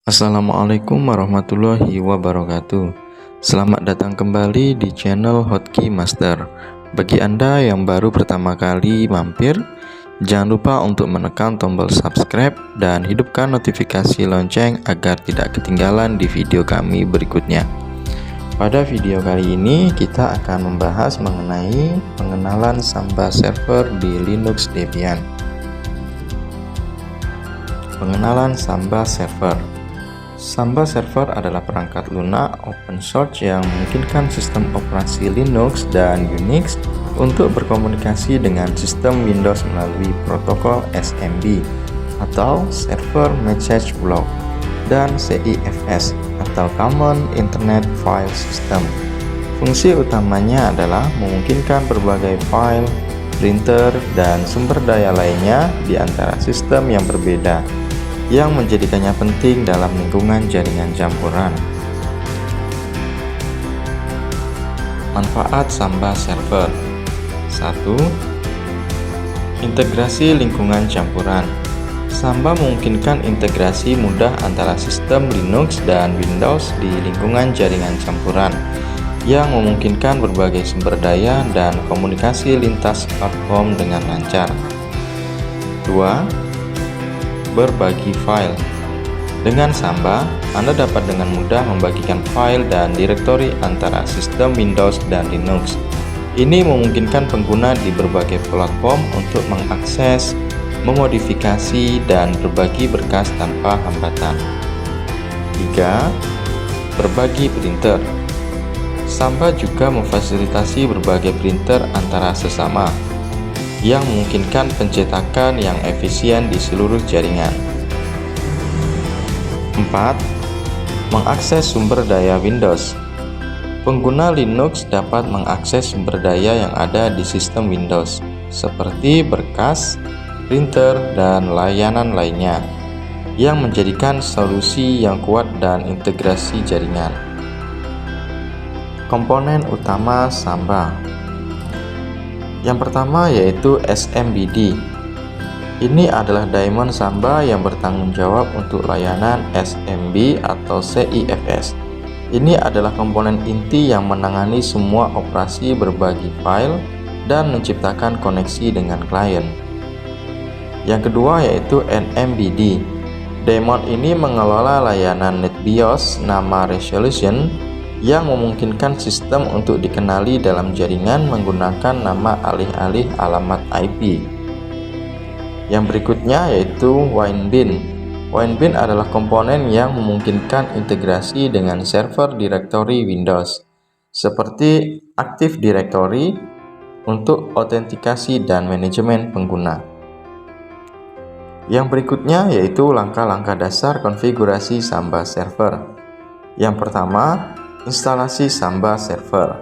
Assalamualaikum warahmatullahi wabarakatuh. Selamat datang kembali di channel Hotkey Master. Bagi Anda yang baru pertama kali mampir, jangan lupa untuk menekan tombol subscribe dan hidupkan notifikasi lonceng agar tidak ketinggalan di video kami berikutnya. Pada video kali ini kita akan membahas mengenai pengenalan Samba server di Linux Debian. Pengenalan Samba server. Samba server adalah perangkat lunak open source yang memungkinkan sistem operasi Linux dan Unix untuk berkomunikasi dengan sistem Windows melalui protokol SMB atau Server Message Block dan CIFS atau Common Internet File System. Fungsi utamanya adalah memungkinkan berbagai file, printer, dan sumber daya lainnya di antara sistem yang berbeda, yang menjadikannya penting dalam lingkungan jaringan campuran. Manfaat Samba server. 1. Integrasi lingkungan campuran. Samba memungkinkan integrasi mudah antara sistem Linux dan Windows di lingkungan jaringan campuran, yang memungkinkan berbagai sumber daya dan komunikasi lintas platform dengan lancar. 2. Berbagi file. Dengan Samba, Anda dapat dengan mudah membagikan file dan direktori antara sistem Windows dan Linux. Ini memungkinkan pengguna di berbagai platform untuk mengakses, memodifikasi, dan berbagi berkas tanpa hambatan. 3. Berbagi printer. Samba juga memfasilitasi berbagai printer antara sesama, yang memungkinkan pencetakan yang efisien di seluruh jaringan. 4. Mengakses sumber daya Windows. Pengguna Linux dapat mengakses sumber daya yang ada di sistem Windows, seperti berkas, printer, dan layanan lainnya, yang menjadikan solusi yang kuat dan integrasi jaringan. Komponen utama Samba. Yang pertama yaitu SMBD. Ini adalah daemon Samba yang bertanggung jawab untuk layanan SMB atau CIFS. Ini adalah komponen inti yang menangani semua operasi berbagi file dan menciptakan koneksi dengan klien. Yang kedua yaitu NMBD. Daemon ini mengelola layanan NetBIOS nama Resolution, yang memungkinkan sistem untuk dikenali dalam jaringan menggunakan nama alih-alih alamat IP. Yang berikutnya yaitu Winebin. Winebin adalah komponen yang memungkinkan integrasi dengan server directory Windows, seperti Active Directory untuk autentikasi dan manajemen pengguna. Yang berikutnya yaitu langkah-langkah dasar konfigurasi Samba server. Yang pertama, instalasi Samba server.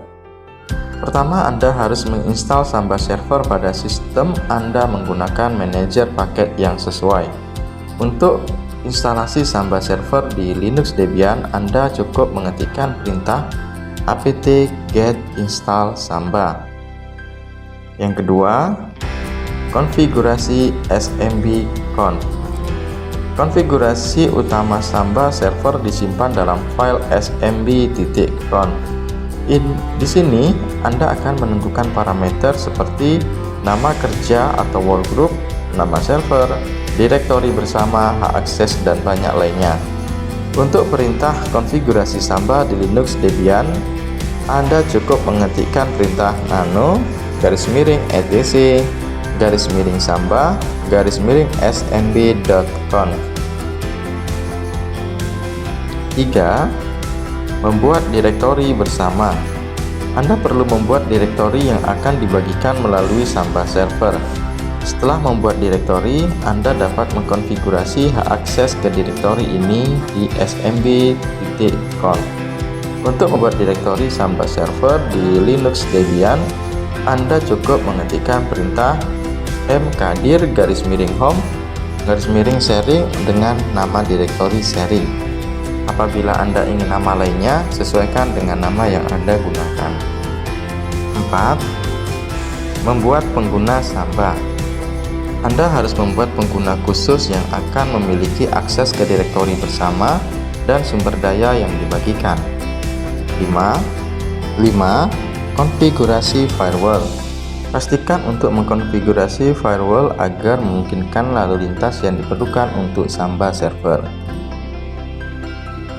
Pertama, Anda harus menginstal Samba server pada sistem Anda menggunakan manajer paket yang sesuai. Untuk instalasi Samba server di Linux Debian, Anda cukup mengetikkan perintah apt-get install Samba. Yang kedua, konfigurasi SMB-conf. Konfigurasi utama Samba server disimpan dalam file smb.conf. Di sini Anda akan menentukan parameter seperti nama kerja atau workgroup, nama server, direktori bersama, hak akses, dan banyak lainnya. Untuk perintah konfigurasi Samba di Linux Debian, Anda cukup mengetikkan perintah nano --etc --samba --smb.conf. 3. Membuat direktori bersama. Anda perlu membuat direktori yang akan dibagikan melalui Samba server. Setelah membuat direktori, Anda dapat mengkonfigurasi hak akses ke direktori ini di smb.conf. Untuk membuat direktori Samba server di Linux Debian, Anda cukup mengetikkan perintah mkdir_home _sharing dengan nama direktori sharing. Apabila Anda ingin nama lainnya, sesuaikan dengan nama yang Anda gunakan. 4. Membuat pengguna Samba. Anda harus membuat pengguna khusus yang akan memiliki akses ke direktori bersama dan sumber daya yang dibagikan. 5. Konfigurasi firewall. Pastikan untuk mengkonfigurasi firewall agar memungkinkan lalu lintas yang diperlukan untuk Samba server.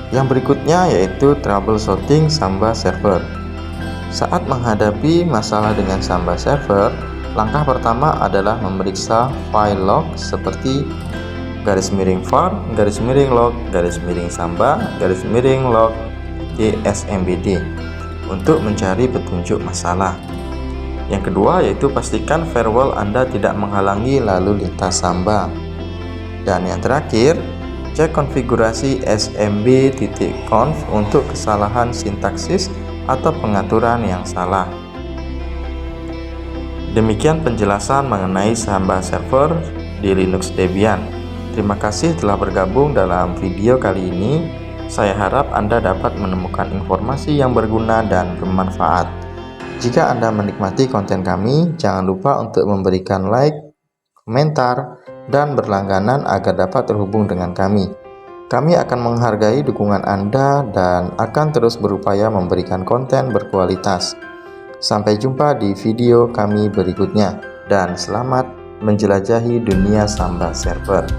Yang berikutnya yaitu troubleshooting Samba server. Saat menghadapi masalah dengan Samba server, langkah pertama adalah memeriksa file log seperti _var, _log, _samba, _log dsmbd untuk mencari petunjuk masalah. Yang kedua yaitu pastikan firewall Anda tidak menghalangi lalu lintas Samba. Dan yang terakhir, cek konfigurasi smb.conf untuk kesalahan sintaksis atau pengaturan yang salah. Demikian penjelasan mengenai Samba server di Linux Debian. Terima kasih telah bergabung dalam video kali ini. Saya harap Anda dapat menemukan informasi yang berguna dan bermanfaat. Jika Anda menikmati konten kami, jangan lupa untuk memberikan like, komentar, dan berlangganan agar dapat terhubung dengan kami. Kami akan menghargai dukungan Anda dan akan terus berupaya memberikan konten berkualitas. Sampai jumpa di video kami berikutnya, dan selamat menjelajahi dunia Samba server.